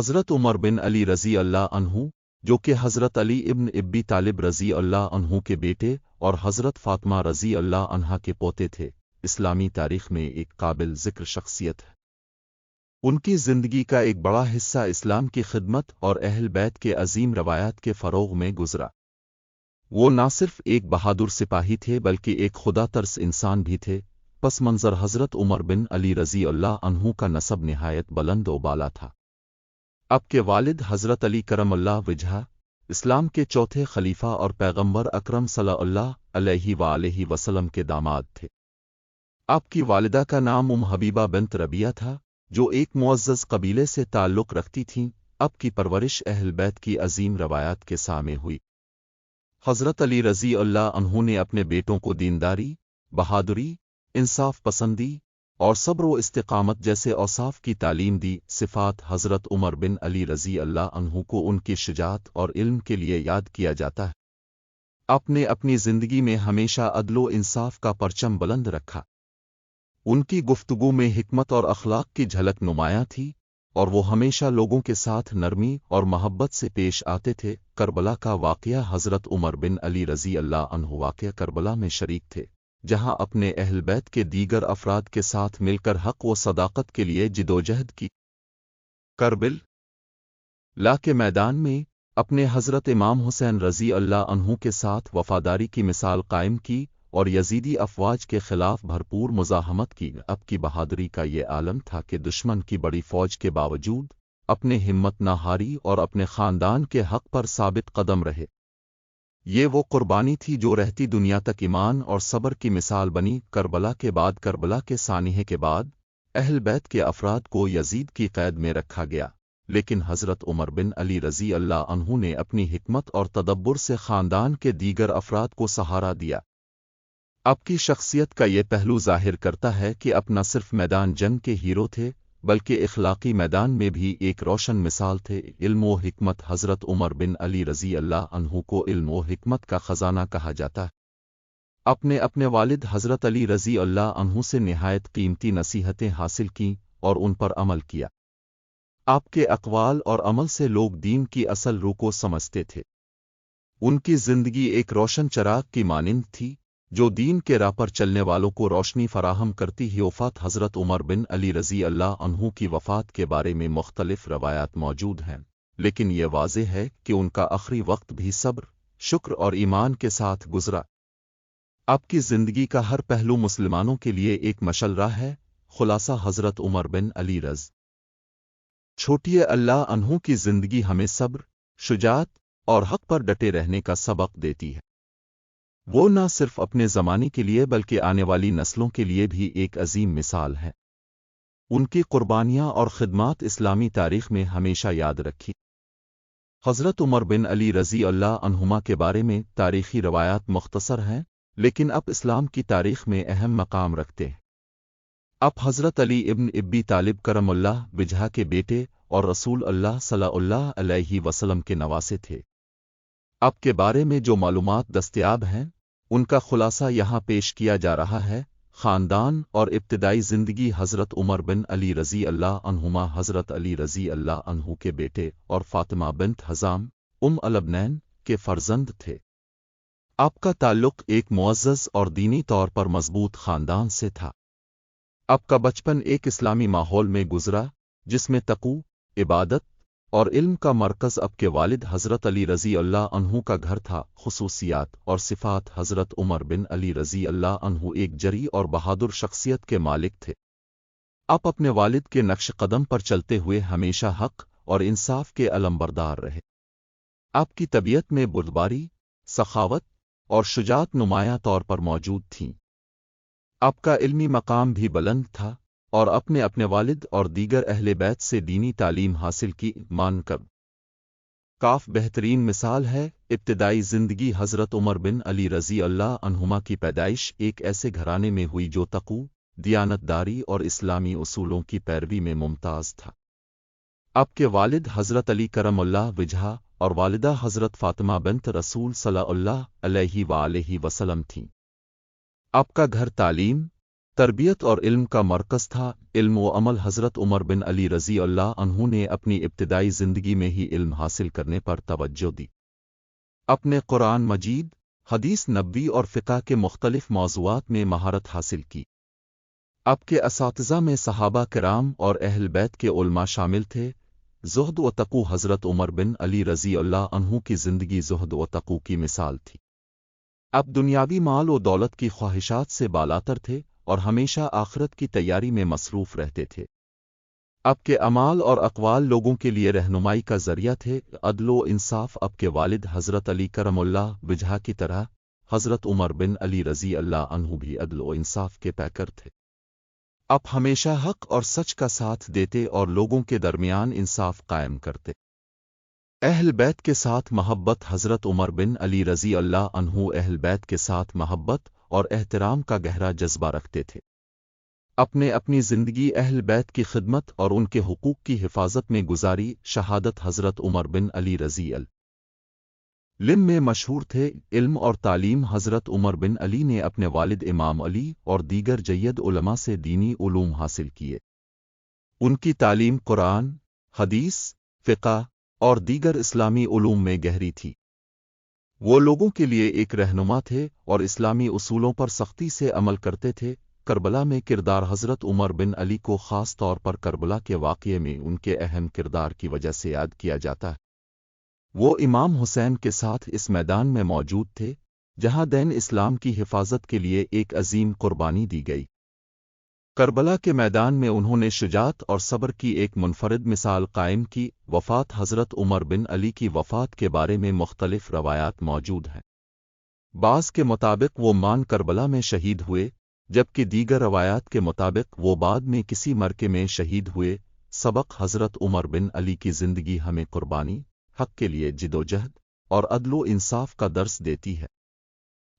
हज़रत उमर बिन अली रज़ी अल्लाह अन्हु, जो कि हज़रत अली इब्न अबी तालिब रज़ी अल्लाह अन्हु के बेटे और हज़रत फ़ातिमा रज़ी अल्लाह अन्हा के पोते थे, इस्लामी तारीख़ में एक काबिल ज़िक्र शख्सियत है। उनकी ज़िंदगी का एक बड़ा हिस्सा इस्लाम की खिदमत और अहल बैत के अजीम रवायात के फ़रोग़ में गुज़रा। वो न सिर्फ एक बहादुर सिपाही थे बल्कि एक खुदा तरस इंसान भी थे। पस मंज़र हज़रत उमर बिन अली रज़ी अल्लाह अन्हु का नसब निहायत बुलंद व बाला था। आपके वालिद हज़रत अली करमल्लाह वजहा इस्लाम के चौथे खलीफा और पैगंबर अकरम सल्लल्लाहु अलैहि वसल्लम के दामाद थे। आपकी वालिदा का नाम हबीबा बिन्त रबिया था, जो एक मुअज़्ज़ज़ कबीले से ताल्लुक़ रखती थीं। आपकी परवरिश अहल बैत की अजीम रवायात के सामे हुई। हज़रत अली रज़ी अल्लाह अन्हु ने अपने बेटों को दीनदारी, बहादुरी, इंसाफ पसंदी और सब्र व इस्तिक़ामत जैसे औसाफ की तालीम दी। सिफ़ात हज़रत उमर बिन अली रज़ी अल्लाह अन्हु को उनकी शुजाअत और इल्म के लिए याद किया जाता है। आपने अपनी ज़िंदगी में हमेशा अदल व इंसाफ का परचम बुलंद रखा। उनकी गुफ्तगू में हिकमत और अखलाक की झलक नुमायां थी और वो हमेशा लोगों के साथ नरमी और मोहब्बत से पेश आते थे। करबला का वाक़या हज़रत उमर बिन अली रज़ी अल्लाह अन्हु वाक़या करबला में शरीक थे, जहां अपने अहल बैत के दीगर अफराद के साथ मिलकर हक़ व सदाकत के लिए जिदोजहद की। करबला के मैदान में अपने हज़रत इमाम हुसैन रज़ी अल्लाह अन्हु के साथ वफ़ादारी की मिसाल कायम की और यजीदी अफ़वाज के ख़िलाफ़ भरपूर मुज़ाहमत की। अब की बहादुरी का ये आलम था कि दुश्मन की बड़ी फ़ौज के बावजूद अपने हिम्मत न हारी और अपने ख़ानदान के हक़ पर साबित कदम रहे। ये वो कुर्बानी थी जो रहती दुनिया तक ईमान और सब्र की मिसाल बनी। करबला के सानिहे के बाद अहल बैत के अफराद को यजीद की क़ैद में रखा गया, लेकिन हज़रत उमर बिन अली रज़ी अल्लाह अन्हु ने अपनी हिकमत और तदब्बुर से ख़ानदान के दीगर अफराद को सहारा दिया। आपकी शख्सियत का ये पहलू ज़ाहिर करता है कि आप न सिर्फ मैदान जंग के हीरो थे बल्कि इखलाक़ी मैदान में भी एक रोशन मिसाल थे। इल्म व हिकमत हज़रत उमर बिन अली रज़ी अल्लाह अन्हु को इल्म व हिकमत का ख़ज़ाना कहा जाता है। आपने अपने वालिद हज़रत अली रज़ी अल्लाह अन्हु से निहायत कीमती नसीहतें हासिल कीं और उन पर अमल किया। आपके अक़वाल और अमल से लोग दीन की असल रूह को समझते थे। उनकी ज़िंदगी एक रोशन चराग की मानिंद थी जो दीन के राह पर चलने वालों को रोशनी फराहम करती ही। वफ़ात हज़रत उमर बिन अली रज़ी अल्लाह अन्हु की वफ़ात के बारे में मुख्तलिफ रवायात मौजूद हैं, लेकिन ये वाज़ेह है कि उनका आखिरी वक्त भी सब्र, शुक्र और ईमान के साथ गुज़रा। आपकी ज़िंदगी का हर पहलू मुसलमानों के लिए एक मशल राह है। खुलासा हज़रत उमर बिन अली रज़ छोटी अल्लाह अन्हु की ज़िंदगी हमें सब्र, शुजाअत और हक़ पर डटे रहने का सबक देती है। वो न सिर्फ अपने ज़माने के लिए बल्कि आने वाली नस्लों के लिए भी एक अजीम मिसाल है। उनकी कुर्बानियाँ और खिदमात इस्लामी तारीख़ में हमेशा याद रखी। हज़रत उमर बिन अली रज़ी अल्लाह अन्हुमा के बारे में तारीख़ी रवायात मुख्तसर हैं, लेकिन अब इस्लाम की तारीख़ में अहम मकाम रखते हैं। आप हज़रत अली इब्न अबी तालिब करमल्लाह वजहा के बेटे और रसूल अल्लाह सल्लल्लाहु अलैहि वसल्लम के नवासे थे। आपके बारे में जो मालूमात दस्तयाब हैं उनका खुलासा यहाँ पेश किया जा रहा है। ख़ानदान और इब्तिदाई ज़िंदगी हज़रत उमर बिन अली रज़ी अल्लाह अन्हुमा हज़रत अली रज़ी अल्लाह अन्हु के बेटे और फ़ातिमा बिन्त हज़ाम अलबनैन के फ़र्ज़ंद थे। आपका ताल्लुक़ एक मुअज़्ज़ज़ और दीनी तौर पर मज़बूत ख़ानदान से था। आपका बचपन एक इस्लामी माहौल में गुज़रा जिसमें तक़ू, इबादत और इल्म का मरकज़ आपके वालिद हज़रत अली रज़ी अल्लाह अन्हु का घर था। खुसूसियात और सिफ़ात हज़रत उमर बिन अली रज़ी अल्लाह अन्हु एक जरी और बहादुर शख्सियत के मालिक थे। आप अपने वालिद के नक्श कदम पर चलते हुए हमेशा हक़ और इंसाफ के अलमबरदार रहे। आपकी तबीयत में बुर्दबारी, सखावत और शुजाअत नुमायां तौर पर मौजूद थीं। आपका इल्मी मकाम भी बुलंद था और अपने वालिद और दीगर अहले बैत से दीनी तालीम हासिल की। मानकब काफ बेहतरीन मिसाल है। इब्तिदाई ज़िंदगी हज़रत उमर बिन अली रज़ी अल्लाह अन्हुमा की पैदाइश एक ऐसे घराने में हुई जो तक़ू, दियानतदारी और इस्लामी उसूलों की पैरवी में मुमताज़ था। आपके वालिद हज़रत अली करमल्लाह वजहा और वालिदा हज़रत फ़ातिमा बिन्त रसूल सल्लल्लाहु अलैहि वसल्लम थीं। आपका घर तालीम, تربیت اور علم کا مرکز تھا۔ علم و عمل حضرت عمر بن علی رضی اللہ عنہ نے اپنی ابتدائی زندگی میں ہی علم حاصل کرنے پر توجہ دی۔ اپنے قرآن مجید، حدیث نبوی اور فقہ کے مختلف موضوعات میں مہارت حاصل کی۔ اب کے اساتذہ میں صحابہ کرام اور اہل بیت کے علماء شامل تھے۔ زہد و تقوی حضرت عمر بن علی رضی اللہ عنہ کی زندگی زہد و تقوی کی مثال تھی۔ اب دنیاوی مال و دولت کی خواہشات سے بالاتر تھے اور ہمیشہ آخرت کی تیاری میں مصروف رہتے تھے۔ اب کے اعمال اور اقوال لوگوں کے لیے رہنمائی کا ذریعہ تھے۔ عدل و انصاف اب کے والد حضرت علی کرم اللہ وجہہ کی طرح حضرت عمر بن علی رضی اللہ عنہ بھی عدل و انصاف کے پیکر تھے۔ اب ہمیشہ حق اور سچ کا ساتھ دیتے اور لوگوں کے درمیان انصاف قائم کرتے۔ اہل بیت کے ساتھ محبت حضرت عمر بن علی رضی اللہ عنہ اہل بیت کے ساتھ محبت اور احترام کا گہرا جذبہ رکھتے تھے۔ اپنی زندگی اہل بیت کی خدمت اور ان کے حقوق کی حفاظت میں گزاری۔ شہادت حضرت عمر بن علی رضی اللہ میں مشہور تھے۔ علم اور تعلیم حضرت عمر بن علی نے اپنے والد امام علی اور دیگر جید علماء سے دینی علوم حاصل کیے۔ ان کی تعلیم قرآن، حدیث، فقہ اور دیگر اسلامی علوم میں گہری تھی۔ وہ لوگوں کے لیے ایک رہنما تھے اور اسلامی اصولوں پر سختی سے عمل کرتے تھے۔ کربلا میں کردار حضرت عمر بن علی کو خاص طور پر کربلا کے واقعے میں ان کے اہم کردار کی وجہ سے یاد کیا جاتا ہے۔ وہ امام حسین کے ساتھ اس میدان میں موجود تھے جہاں دین اسلام کی حفاظت کے لیے ایک عظیم قربانی دی گئی۔ کربلا کے میدان میں انہوں نے شجاعت اور صبر کی ایک منفرد مثال قائم کی۔ وفات حضرت عمر بن علی کی وفات کے بارے میں مختلف روایات موجود ہیں۔ بعض کے مطابق وہ مان کربلا میں شہید ہوئے، جبکہ دیگر روایات کے مطابق وہ بعد میں کسی مرکے میں شہید ہوئے۔ سبق حضرت عمر بن علی کی زندگی ہمیں قربانی، حق کے لیے جدوجہد اور عدل و انصاف کا درس دیتی ہے۔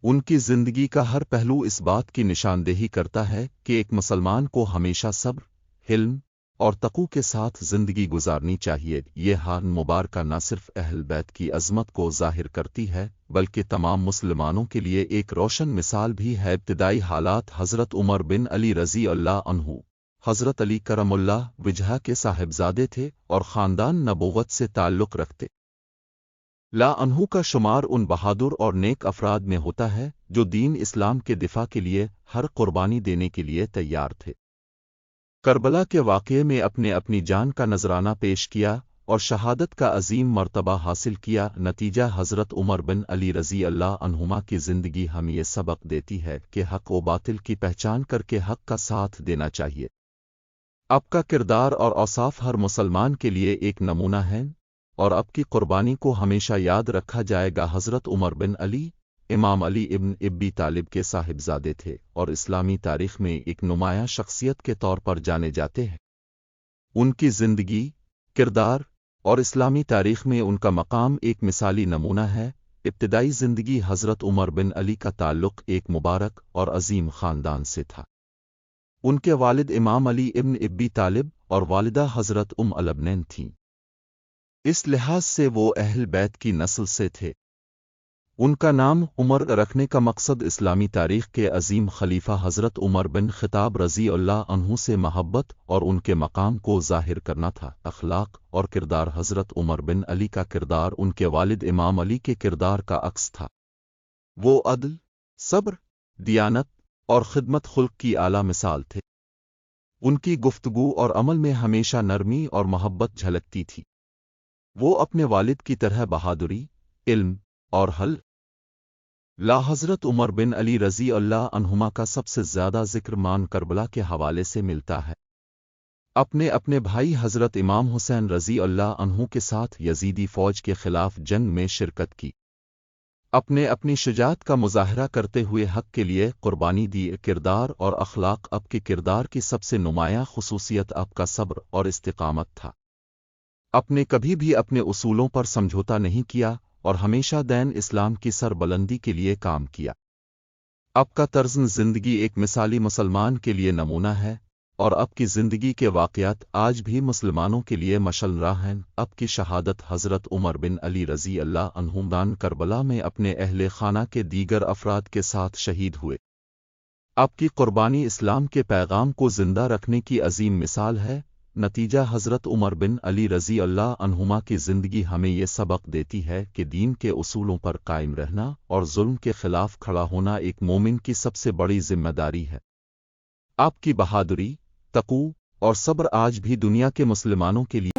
ان کی زندگی کا ہر پہلو اس بات کی نشاندہی کرتا ہے کہ ایک مسلمان کو ہمیشہ صبر، حلم اور تقوی کے ساتھ زندگی گزارنی چاہیے۔ یہ حال مبارکہ نہ صرف اہل بیت کی عظمت کو ظاہر کرتی ہے بلکہ تمام مسلمانوں کے لیے ایک روشن مثال بھی ہے۔ ابتدائی حالات حضرت عمر بن علی رضی اللہ عنہ حضرت علی کرم اللہ وجہہ کے صاحبزادے تھے اور خاندان نبوت سے تعلق رکھتے۔ لا عنہ کا شمار ان بہادر اور نیک افراد میں ہوتا ہے جو دین اسلام کے دفاع کے لیے ہر قربانی دینے کے لیے تیار تھے۔ کربلا کے واقعے میں اپنی جان کا نذرانہ پیش کیا اور شہادت کا عظیم مرتبہ حاصل کیا۔ نتیجہ حضرت عمر بن علی رضی اللہ عنہما کی زندگی ہمیں یہ سبق دیتی ہے کہ حق و باطل کی پہچان کر کے حق کا ساتھ دینا چاہیے۔ آپ کا کردار اور اوصاف ہر مسلمان کے لیے ایک نمونہ ہے اور آپ کی قربانی کو ہمیشہ یاد رکھا جائے گا۔ حضرت عمر بن علی امام علی ابن ابی طالب کے صاحبزادے تھے اور اسلامی تاریخ میں ایک نمایاں شخصیت کے طور پر جانے جاتے ہیں۔ ان کی زندگی، کردار اور اسلامی تاریخ میں ان کا مقام ایک مثالی نمونہ ہے۔ ابتدائی زندگی حضرت عمر بن علی کا تعلق ایک مبارک اور عظیم خاندان سے تھا۔ ان کے والد امام علی ابن ابی طالب اور والدہ حضرت الابنین تھیں۔ اس لحاظ سے وہ اہل بیت کی نسل سے تھے۔ ان کا نام عمر رکھنے کا مقصد اسلامی تاریخ کے عظیم خلیفہ حضرت عمر بن خطاب رضی اللہ عنہ سے محبت اور ان کے مقام کو ظاہر کرنا تھا۔ اخلاق اور کردار حضرت عمر بن علی کا کردار ان کے والد امام علی کے کردار کا عکس تھا۔ وہ عدل، صبر، دیانت اور خدمت خلق کی اعلیٰ مثال تھے۔ ان کی گفتگو اور عمل میں ہمیشہ نرمی اور محبت جھلکتی تھی۔ وہ اپنے والد کی طرح بہادری، علم اور حل لا حضرت عمر بن علی رضی اللہ عنہما کا سب سے زیادہ ذکر مان کربلا کے حوالے سے ملتا ہے۔ اپنے بھائی حضرت امام حسین رضی اللہ عنہ کے ساتھ یزیدی فوج کے خلاف جنگ میں شرکت کی۔ اپنی شجاعت کا مظاہرہ کرتے ہوئے حق کے لیے قربانی دی۔ کردار اور اخلاق آپ کے کردار کی سب سے نمایاں خصوصیت آپ کا صبر اور استقامت تھا۔ آپ نے کبھی بھی اپنے اصولوں پر سمجھوتا نہیں کیا اور ہمیشہ دین اسلام کی سربلندی کے لیے کام کیا۔ آپ کا طرز زندگی ایک مثالی مسلمان کے لیے نمونہ ہے اور آپ کی زندگی کے واقعات آج بھی مسلمانوں کے لیے مشعل راہ ہیں۔ آپ کی شہادت حضرت عمر بن علی رضی اللہ عنہ میدان کربلا میں اپنے اہل خانہ کے دیگر افراد کے ساتھ شہید ہوئے۔ आपकी कुर्बानी इस्लाम के पैगाम को जिंदा रखने की अजीम मिसाल है। नतीजा हज़रत उमर बिन अली रज़ी अल्लाह अन्हुमा की ज़िंदगी हमें ये सबक देती है कि दीन के उसूलों पर कायम रहना और जुल्म के खिलाफ खड़ा होना एक मोमिन की सबसे बड़ी जिम्मेदारी है। आपकी बहादुरी, तक़ू और सब्र आज भी दुनिया के मुसलमानों के लिए